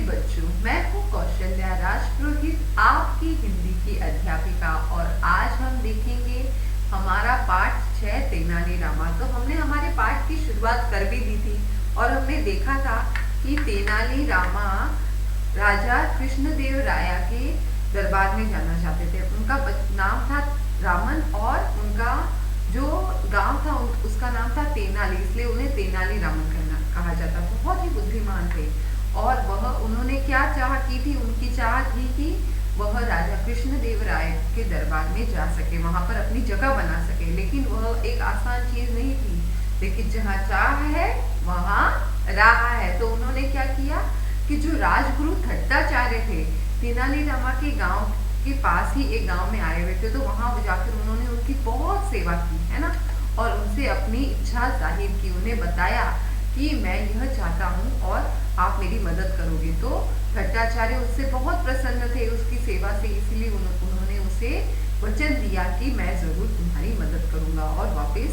बच्चों, मैं हूँ कौशल्या राजपुरोहित, आपकी हिंदी की अध्यापिका। और आज हम देखेंगे हमारा पाठ 6 तेनाली रामा। तो हमने हमारे पाठ की शुरुआत कर भी दी थी और हमने देखा था कि तेनाली रामा राजा कृष्णदेव राया के दरबार में जाना चाहते थे। उनका नाम था रामन और उनका जो गांव था उसका नाम था तेनाली, इसलिए उन्हें तेनाली रामन कहा जाता। बहुत ही बुद्धिमान थे और उन्होंने क्या चाह की थी, उनकी चाह थी कि वह राजा कृष्णदेव राय के दरबार में जा सके, वहां पर अपनी जगह बना सके। लेकिन वह एक आसान चीज नहीं थी, लेकिन जहाँ चाह है वहाँ राह है। तो उन्होंने क्या किया कि जो राजगुरु थट्टाचार्य थे, तेनाली रामा के गांव के पास ही एक गांव में आए हुए थे, तो वहां जाकर उन्होंने उनकी बहुत सेवा की, है ना, और उनसे अपनी इच्छा जाहिर की। उन्हें बताया कि मैं यह चाहता हूँ और आप मेरी मदद करोगे। तो भट्टाचार्य उससे बहुत प्रसन्न थे उसकी सेवा से, इसलिए उन्होंने उसे वचन दिया कि मैं जरूर तुम्हारी मदद करूंगा, और वापस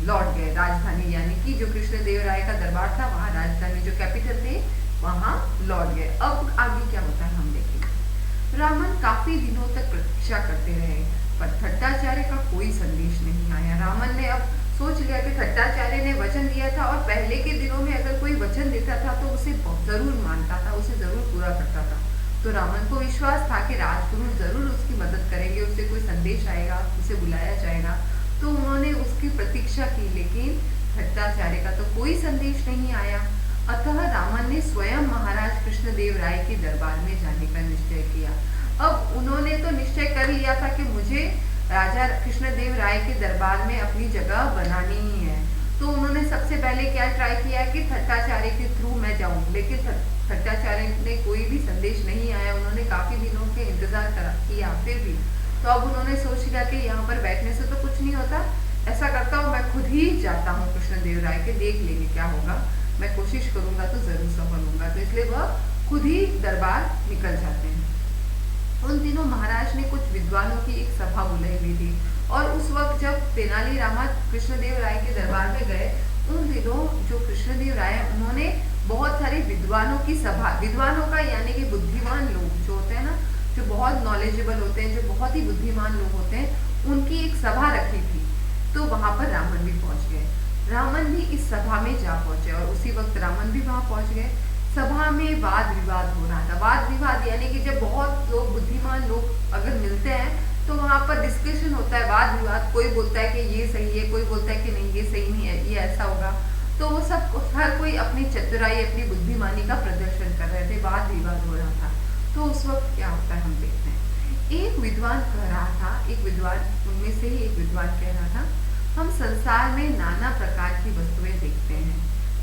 लौट गए राजधानी, यानी कि जो कृष्णदेव राय का दरबार था वहाँ राजधानी जो कैपिटल थे वहाँ लौट गए। अब आगे क्या होता है हम देखेंगे। रामन काफी दिनों तक प्रतीक्षा करते रहे, पर थट्टाचार्य का कोई संदेश नहीं आया। रामन ने अब सोच लिया कि थट्टाचार्य ने वचन दिया था और पहले के दिनों में अगर कोई वचन देता था तो उसे जरूर मानता था, उसे जरूर पूरा करता था। तो रामन को विश्वास था कि राजगुरु जरूर उसकी मदद करेंगे, उससे कोई संदेश आएगा, उसे बुलाया जाएगा। तो उन्होंने उसकी प्रतीक्षा की, लेकिन थट्टाचार्य का तो कोई संदेश नहीं आया। अतः रामन ने स्वयं महाराज कृष्णदेव राय के दरबार में जाने का निश्चय किया। अब उन्होंने तो निश्चय कर लिया था कि मुझे राजा कृष्णदेव राय के दरबार में अपनी जगह बनानी ही है। तो उन्होंने सबसे पहले क्या ट्राई किया कि थट्टाचार्य के थ्रू मैं जाऊं, लेकिन थट्टाचार्य ने कोई भी संदेश नहीं आया। उन्होंने काफी दिनों के इंतजार किया फिर भी। तो अब उन्होंने सोच लिया कि यहाँ पर बैठने से तो कुछ नहीं होता, ऐसा करता हूँ मैं खुद ही जाता हूँ कृष्णदेव राय के, देख लेंगे क्या होगा, मैं कोशिश करूंगा तो जरूर सफल होऊंगा। तो इसलिए वह खुद ही दरबार निकल जाते हैं। उन दिनों महाराज ने कुछ विद्वानों की एक सभा बुलाई हुई थी, और उस वक्त जब तेनाली रामा कृष्णदेव राय के दरबार में गए, उन दिनों जो कृष्णदेव राय उन्होंने बहुत सारे विद्वानों की सभा, विद्वानों का यानी कि बुद्धिमान लोग जो होते हैं ना, जो बहुत नॉलेजेबल होते हैं, जो बहुत ही बुद्धिमान लोग होते हैं, उनकी एक सभा रखी थी। तो वहां पर रामन भी पहुंच गए। रामन भी इस सभा में जा पहुंचे और उसी वक्त रामन भी वहां पहुंच गए। सभा में वाद विवाद हो रहा था। वाद विवाद यानी कि जब बहुत लोग, बुद्धिमान लोग अगर मिलते हैं तो वहां पर डिस्कशन होता है, वाद विवाद। कोई बोलता है कि ये सही है, कोई बोलता है कि नहीं ये सही नहीं है, ये ऐसा होगा। तो वो सब, हर कोई अपनी चतुराई, अपनी बुद्धिमानी का प्रदर्शन कर रहे थे, वाद विवाद हो रहा था। तो उस वक्त क्या होता है हम देखते हैं। एक विद्वान कह रहा था, एक विद्वान, उनमें से ही एक विद्वान कह रहा था, हम संसार में नाना प्रकार की वस्तुएं देखते हैं,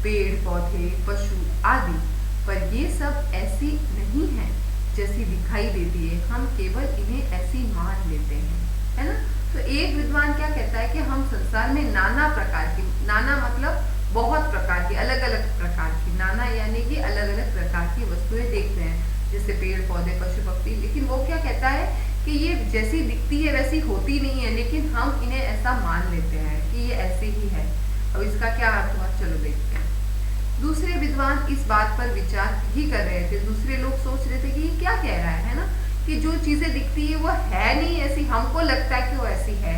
पेड़ पौधे, पशु आदि, पर ये सब ऐसी नहीं है जैसी दिखाई देती है, हम केवल इन्हें ऐसी मान लेते हैं, है ना। तो एक विद्वान क्या कहता है कि हम संसार में नाना प्रकार की, नाना मतलब बहुत प्रकार की, अलग अलग प्रकार की, नाना यानी कि अलग अलग प्रकार की वस्तुएं देखते हैं, जैसे पेड़ पौधे, पशु पक्षी। लेकिन वो क्या कहता है कि ये जैसी दिखती है वैसी होती नहीं है, लेकिन हम इन्हें ऐसा मान लेते हैं कि ये ऐसे ही है। अब इसका क्या अर्थ हुआ, चलो देखते हैं। दूसरे विद्वान इस बात पर विचार ही कर रहे थे। दूसरे लोग सोच रहे थे कि ये क्या कह रहा है ना, कि जो चीजें दिखती है वो है नहीं ऐसी, हमको लगता है कि वो ऐसी है।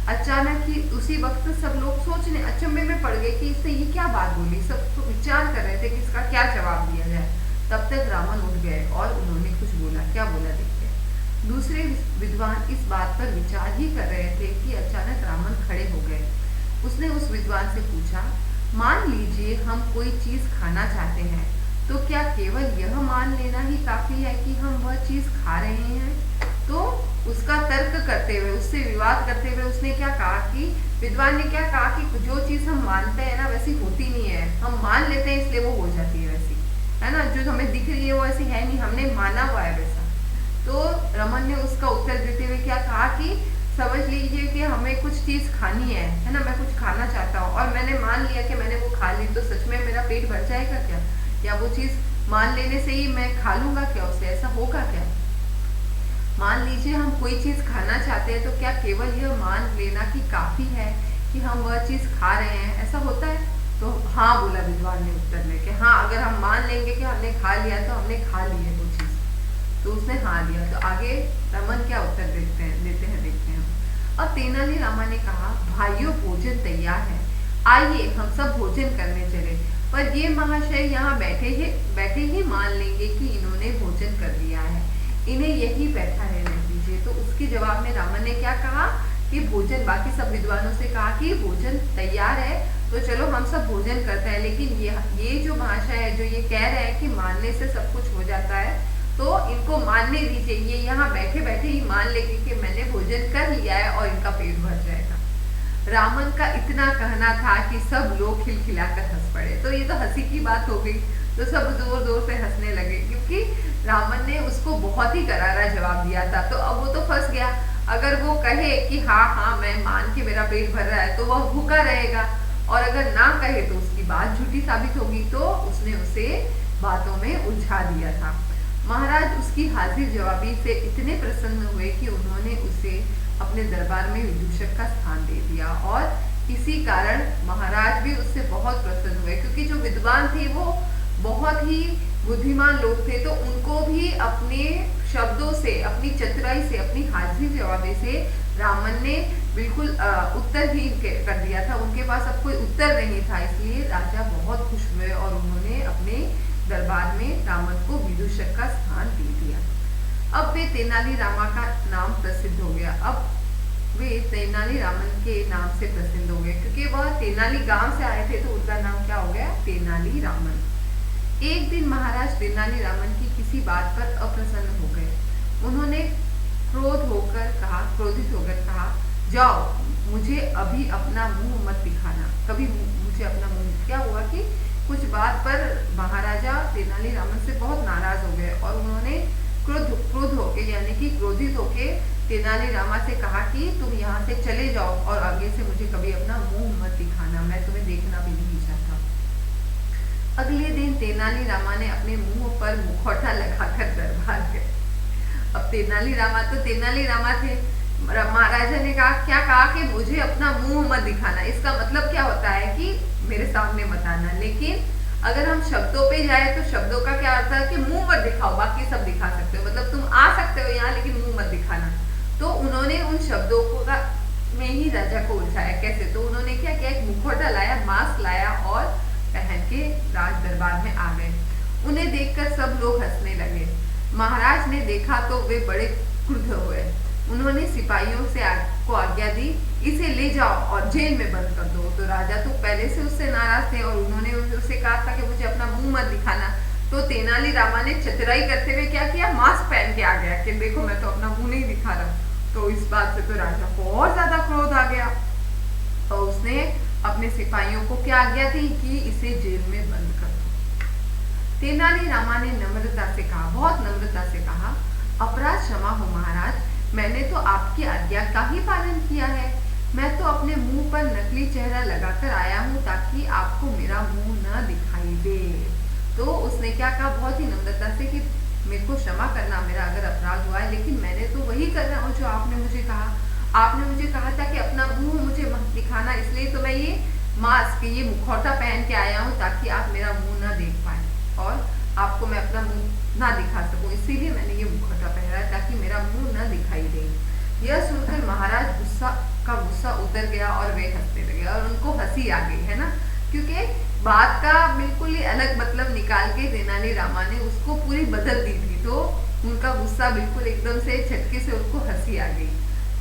अचानक ही उसी वक्त सब लोग सोचने, अचंभे में पड़ गए कि इससे ये क्या बात बोली। सब तो विचार कर रहे थे कि इसका क्या जवाब दिया जाए। तब तक रामन उठ गए और उन्होंने कुछ बोला। क्या बोला देखते हैं। दूसरे विद्वान इस बात पर विचार ही कर रहे थे कि अचानक रामन खड़े हो गए। उसने उस विद्वान से पूछा, मान लीजिए हम कोई चीज खाना चाहते हैं, तो क्या केवल यह मान लेना ही काफी है कि हम वह चीज खा रहे हैं। तो उसका तर्क करते हुए, उससे विवाद करते हुए उसने क्या कहा कि, विद्वान ने क्या कहा कि जो चीज हम मानते हैं ना वैसी होती नहीं है, हम मान लेते हैं इसलिए वो हो जाती है वैसी, है ना। जो हमें दिख रही है वो ऐसी है नहीं, हमने माना हुआ है वैसा। तो रमन ने उसका उत्तर देते हुए क्या कहा कि समझ लीजिए कि हमें कुछ चीज खानी है ना, मैं कुछ खाना चाहता हूँ और मैंने मान लिया कि मैंने वो खा ली, तो सच में मेरा पेट भर जाएगा क्या, या वो चीज मान लेने से ही मैं खा लूंगा क्या उसे, ऐसा होगा क्या। मान लीजिए हम कोई चीज खाना चाहते हैं, तो क्या केवल यह मान लेना कि काफी है कि हम वह चीज खा रहे हैं, ऐसा होता है। तो हाँ हाँ बोला विद्वान ने उत्तर में कि हाँ, अगर हम मान लेंगे कि हमने खा लिया तो हमने खा ली है वो चीज। तो उसने हाँ लिया। तो आगे रमन क्या उत्तर देते हैं देखते हैं। अब तेनालीरामा ने कहा, भाइयों भोजन तैयार है, आइए हम सब भोजन करने चले। पर ये महाशय यहाँ बैठे ही मान लेंगे कि इन्होंने भोजन कर लिया है, इन्हें यही बैठा रहने दीजिए। तो उसके जवाब में रामन ने क्या कहा कि भोजन, बाकी सब विद्वानों से कहा कि भोजन तैयार है तो चलो हम सब भोजन करते हैं। लेकिन ये जो महाशय है जो ये कह रहे हैं कि मानने से सब कुछ हो जाता है, तो इनको मानने दीजिए, ये यहाँ बैठे बैठे ही मान लेंगे कि मैंने भोजन कर लिया है और इनका पेट भर जाएगा। रामन का इतना कहना था कि सब लोग खिलखिलाकर हंस पड़े। तो ये तो हंसी की बात हो गई, तो सब जोर जोर से हंसने लगे, क्योंकि रामन ने उसको बहुत ही करारा जवाब दिया था। तो अब वो तो फंस गया। अगर वो कहे कि हाँ हाँ मैं मान के मेरा पेट भर रहा है, तो वह भूखा रहेगा, और अगर ना कहे तो उसकी बात झूठी साबित होगी। तो उसने उसे बातों में उलझा दिया था। महाराज उसकी हाजिर जवाबी से इतने प्रसन्न हुए कि उन्होंने उसे अपने दरबार में विदूषक का स्थान दे दिया, और इसी कारण महाराज भी उससे बहुत प्रसन्न हुए, क्योंकि जो विद्वान थे वो बहुत ही बुद्धिमान लोग थे। तो उनको भी अपने शब्दों से, अपनी चतुराई से, अपनी हाजिर जवाबी से रामन ने बिल्कुल उत्तरहीन कर दिया था। उनके पास अब कोई उत्तर नहीं था, इसलिए राजा बहुत खुश हुए और उन्होंने अपने दरबार में रामन को विदूषक का स्थान दे दिया। अब वे तेनालीरामा का नाम प्रसिद्ध हो गया। अब वे तेनालीरामन के नाम से प्रसिद्ध हो गए, क्योंकि वह तेनाली गांव से आए थे, तो उनका नाम क्या हो गया, तेनालीरामन। एक दिन महाराज तेनालीरामन की किसी बात पर अप्रसन्न हो गए। उन्होंने क्रोधित होकर कहा, जाओ मुझे अभी अपना मुंह मत दिखाना, कभी मुझे अपना मुंह। क्या हुआ कि कुछ बात पर महाराजा तेनालीरामन से बहुत नाराज हो गए, और उन्होंने क्रोध होके, यानी कि क्रोधित होके तेनालीरामा से कहा कि तुम यहाँ से चले जाओ और आगे से मुझे कभी अपना मुंह मत दिखाना, मैं तुम्हें देखना भी नहीं चाहता। अगले दिन तेनालीरामा ने अपने मुंह पर मुखौटा लगाकर दरबार गए। अब तेनालीरामा तो तेनालीरामा थे। महाराजा ने कहा कि मुझे अपना मुंह मत दिखाना। इसका मतलब क्या होता है कि मेरे सामने मत आना। लेकिन अगर हम शब्दों पे जाए तो शब्दों का क्या अर्थ है कि मुंह मत दिखाओ, बाकी सब दिखा सकते हो, मतलब तुम आ सकते हो यहाँ लेकिन मुंह मत दिखाना। तो उन्होंने उन शब्दों को में ही राजा को उलझाया। कैसे? तो उन्होंने क्या किया, एक मुखौटा लाया, मास्क लाया और पहन के राज दरबार में आ गए। उन्हें देखकर सब लोग हंसने लगे। महाराज ने देखा तो वे बड़े क्रुद्ध हुए। उन्होंने सिपाहियों से को आज्ञा दी, इसे ले जाओ और जेल में बंद कर दो। तो राजा तो पहले से उससे नाराज थे और उन्होंने उससे कहा था कि मुझे अपना मुंह मत दिखाना। तो तेनालीरामा ने चतुराई करते हुए क्या किया, मास्क पहन के आ गया कि देखो मैं तो अपना मुंह नहीं दिखा रहा। तो इस बात से तो राजा को और ज्यादा क्रोध आ गया और उसने अपने सिपाहियों को क्या आज्ञा दी कि इसे जेल में बंद कर दो। तेनालीरामा ने नम्रता से कहा, बहुत नम्रता से कहा, अपराध क्षमा हो महाराज, मैंने तो आपकी आज्ञा का ही पालन किया है। मैं तो अपने मुंह पर नकली चेहरा लगाकर आया हूँ ताकि आपको मेरा मुंह न दिखाई दे। तो उसने क्या कहा, बहुत ही नम्रता से कि मेरे को क्षमा करना, मेरा अगर अपराध हुआ है, लेकिन मैंने तो वही कर रहा हूँ जो आपने मुझे कहा। आपने मुझे कहा था कि अपना मुंह मुझे मत दिखाना, इसलिए तो मैं ये मास्क, ये मुखौटा पहन के आया हूँ ताकि आप मेरा मुंह ना देख पाए और आपको मैं अपना मुंह ना दिखा सकूं। इसीलिए मैंने ये मुखौटा पहना है ताकि मेरा मुंह ना दिखाई दे। यह सुनकर महाराज गुस्सा उतर गया और वे हंसने लगे और उनको हंसी आ गई, है ना, क्योंकि बात का बिल्कुल ही अलग मतलब निकाल के तेनालीरामा ने उसको पूरी बदल दी थी। तो उनका गुस्सा बिल्कुल एकदम से झटके से उनको हंसी आ गई।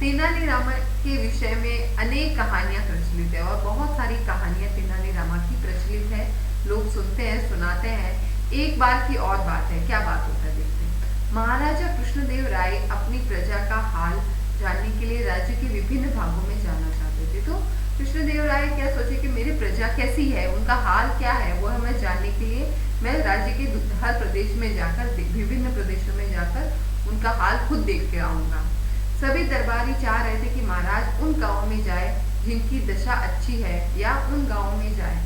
तेनालीरामा के विषय में अनेक कहानियां प्रचलित है और बहुत सारी कहानियां तेनालीरामा की प्रचलित है, लोग सुनते हैं, सुनाते हैं। एक बार की और बात है, क्या बात होता है देखते हैं। महाराजा कृष्णदेव राय अपनी प्रजा का हाल जानने के लिए राज्य के विभिन्न भागों में जाना चाहते थे। तो कृष्णदेव राय क्या सोचे कि मेरी प्रजा कैसी है, उनका हाल क्या है, वो हमें जानने के लिए मैं राज्य के हर प्रदेश में जाकर, विभिन्न प्रदेशों में जाकर उनका हाल खुद देख के आऊंगा। सभी दरबारी चाह रहे थे कि महाराज उन गाँव में जाए जिनकी दशा अच्छी है, या उन गाँव में जाए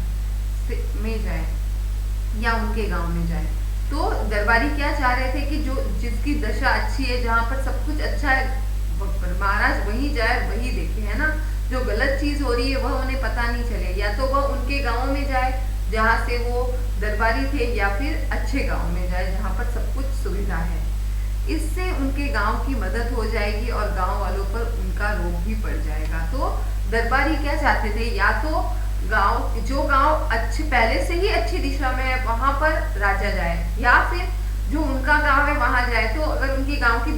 या उनके गांव में जाए। तो दरबारी क्या चाह रहे थे कि जो जिसकी दशा अच्छी है, जहाँ पर सब कुछ अच्छा है, महाराज वहीं जाए, वही देखे, है ना। जो गलत चीज हो रही है वह उन्हें पता नहीं चले, या तो वह उनके गांव में जाए जहाँ से वो दरबारी थे, या फिर अच्छे गांव में जाए जहाँ पर सब कुछ सुविधा है। इससे उनके गांव की मदद हो जाएगी और गांव वालों पर उनका रोब भी पड़ जाएगा। तो दरबारी क्या चाहते थे, या तो जो गांव अच्छे पहले से ही अच्छी दिशा में है वहां पर राजा जाए, या फिर जो उनका गांव है वहां जाए। तो अगर उनके गांव की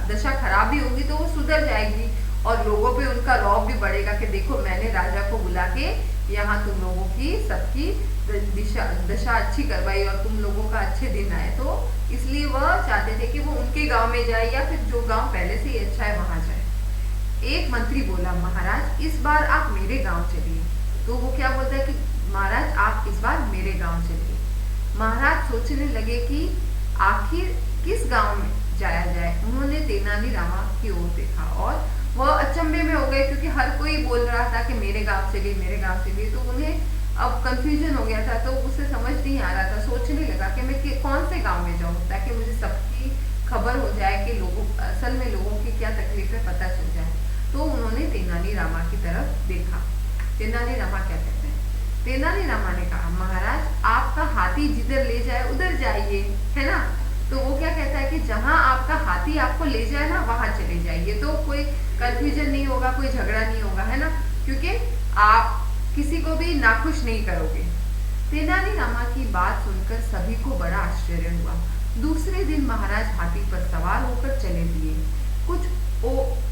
दशा खराब भी होगी तो वो सुधर जाएगी और लोगों पे उनका रौब भी बढ़ेगा कि देखो मैंने राजा को बुला के यहाँ तुम लोगों की सबकी दशा अच्छी करवाई और तुम लोगों का अच्छे दिन आए। तो इसलिए वह चाहते थे कि वो उनके गांव में जाए या फिर जो गांव पहले से ही अच्छा है वहां जाए। एक मंत्री बोला, महाराज इस बार आप मेरे गांव चलिए। तो वो क्या बोलता है कि महाराज आप इस बार मेरे गांव चलिए। महाराज सोचने लगे कि आखिर किस गांव में जाया जाए। उन्होंने तेनाली रामा की ओर देखा और वह अचंभे में हो गए, क्योंकि हर कोई बोल रहा था कि मेरे गांव चलिए मेरे गांव चलिए। तो उन्हें अब कंफ्यूजन हो गया था, तो उसे समझ नहीं आ रहा था। सोचने लगा कि मैं कौन से गांव में जाऊं ताकि मुझे सबकी खबर हो जाए कि असल में लोगों की क्या तकलीफें पता चल जाए। तो उन्होंने तेनाली रामा की तरफ देखा। तेनाली रामा क्या कहते हैं? तेनाली रामा ने कहा, महाराज आपका हाथी जिधर ले जाए उधर जाइए, है ना। तो वो क्या कहता है कि जहां आपका हाथी आपको ले जाए ना वहां चले जाइए। तो कोई कंफ्यूजन नहीं होगा, कोई झगड़ा नहीं होगा, है ना, क्योंकि आप किसी को भी नाखुश नहीं करोगे। तेनाली रामा की बात सुनकर सभी को बड़ा आश्चर्य हुआ। दूसरे दिन महाराज हाथी पर सवार होकर चले दिए। कुछ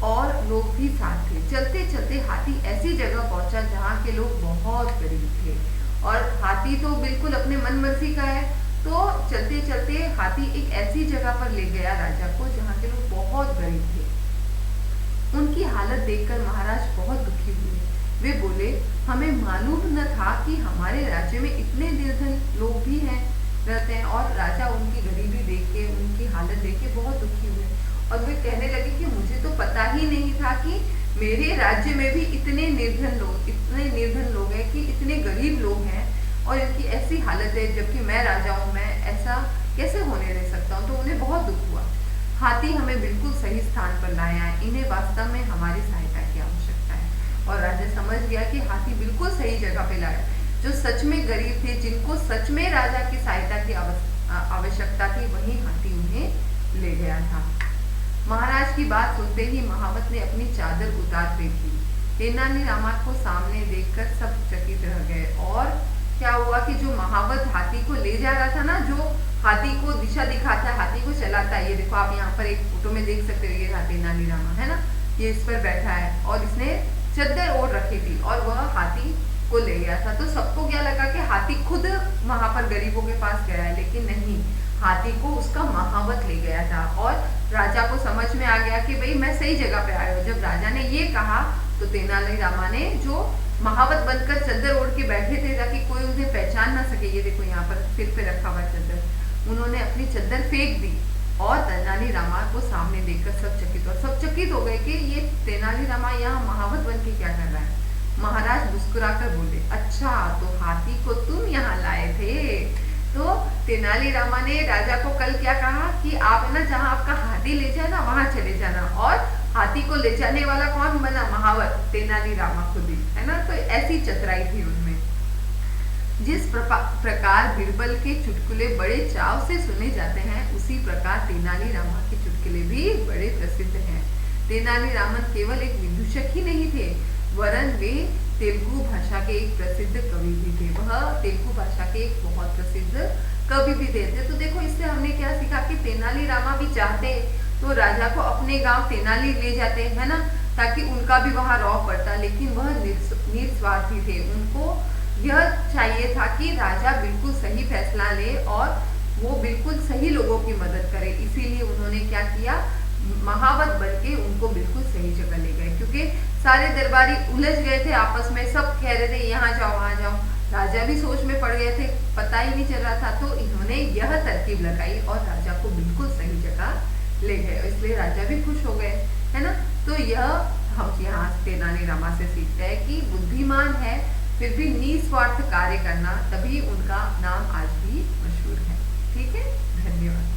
और लोग भी साथ थे। चलते चलते हाथी ऐसी जगह पहुंचा जहाँ के लोग बहुत गरीब थे, और हाथी तो बिल्कुल अपने मन मर्जी का है। तो चलते चलते हाथी एक ऐसी जगह पर ले गया राजा को जहाँ के लोग बहुत गरीब थे। उनकी हालत देखकर महाराज बहुत दुखी हुए। वे बोले, हमें मालूम न था कि हमारे राज्य में इतने निर्धन लोग भी हैं रहते हैं। और राजा उनकी गरीबी देख के, उनकी हालत देख के बहुत दुखी हुए और वे कहने लगे कि मुझे तो पता ही नहीं था कि मेरे राज्य में भी इतने निर्धन लोग हैं, कि इतने गरीब लोग हैं और इनकी ऐसी हालत है, जबकि मैं राजा हूँ, मैं ऐसा कैसे होने दे सकता हूँ। तो उन्हें बहुत दुख हुआ। हाथी हमें बिल्कुल सही स्थान पर लाया है, इन्हें वास्तव में हमारी सहायता की आवश्यकता है। और राजा समझ गया कि हाथी बिल्कुल सही जगह पे लाया। जो सच में गरीब थे, जिनको सच में राजा की सहायता की आवश्यकता थी, वही हाथी उन्हें ले गया था। महाराज की बात सुनते ही महावत ने अपनी चादर उतार फेंकी। तेनाली रामा को सामने देखकर सब चकित रह गए। और क्या हुआ कि जो महावत हाथी को ले जा रहा था ना, जो हाथी को दिशा दिखाता है, हाथी को चलाता है, ये देखो आप यहाँ पर एक फोटो में देख सकते हो, ये रहा तेनाली रामा, है ना, ये इस पर बैठा है और इसने चद्दर ओढ़ रखी थी और वह हाथी को ले गया था। तो सबको क्या लगा कि हाथी खुद वहां पर गरीबों के पास गया है, लेकिन नहीं, हाथी को उसका महावत ले गया था। और राजा को समझ में आ गया कि भाई मैं सही जगह पे आया हूँ। जब राजा ने ये कहा तो तेनाली रामा ने, जो महावत बनकर चद्दर ओढ़ के बैठे थे ताकि कोई उन्हें पहचान ना सके, ये देखो यहाँ पर सिर पे रखा हुआ चद्दर, उन्होंने अपनी चद्दर फेंक दी। और तेनाली रामा को सामने देखकर सब चकित हो गए कि ये तेनाली रामा यहाँ महावत बन के क्या कर रहा है। महाराज मुस्कुराकर बोले, अच्छा तो हाथी को तुम यहाँ लाए थे। तो तेनाली रामा ने राजा को कल क्या कहा कि आप ना जहाँ आपका हाथी ले जाए ना वहां चले जाना। और हाथी को ले जाने वाला कौन बना? महावत, तेनाली रामा खुद ही, है ना। तो ऐसी चतुराई थी उनमें। जिस प्रकार बिरबल के चुटकुले बड़े चाव से सुने जाते हैं, उसी प्रकार तेनाली रामा के चुटकुले भी बड़े प्रसिद्ध हैं। तेनाली रामन केवल एक विदूषक ही नहीं थे, वरन वे तेलुगु भाषा के एक प्रसिद्ध कवि भी थे। वह तेलुगु भाषा के एक बहुत प्रसिद्ध कवि भी थे। तो देखो इससे हमने क्या सीखा कि तेनाली रामा भी चाहते तो राजा को अपने गांव तेनाली ले जाते, है ना, ताकि उनका भी वहां रौब पड़ता। लेकिन वह निस्वार्थी थे। उनको यह चाहिए था कि राजा बिल्कुल सही फैसला ले और वो बिल्कुल सही लोगों की मदद करे। इसीलिए उन्होंने क्या किया, महावत बनके उनको बिल्कुल सही जगह ले गए। क्योंकि सारे दरबारी उलझ गए थे आपस में, सब कह रहे थे यहाँ जाओ वहां जाओ। राजा भी सोच में पड़ गए थे, पता ही नहीं चल रहा था। तो इन्होंने यह तरकीब लगाई और राजा को बिल्कुल सही जगह ले गए। इसलिए राजा भी खुश हो गए, है ना। तो यह हम यहाँ तेनाली रामा से सीखते हैं कि बुद्धिमान है फिर भी निस्वार्थ कार्य करना, तभी उनका नाम आज भी मशहूर है। ठीक है, धन्यवाद।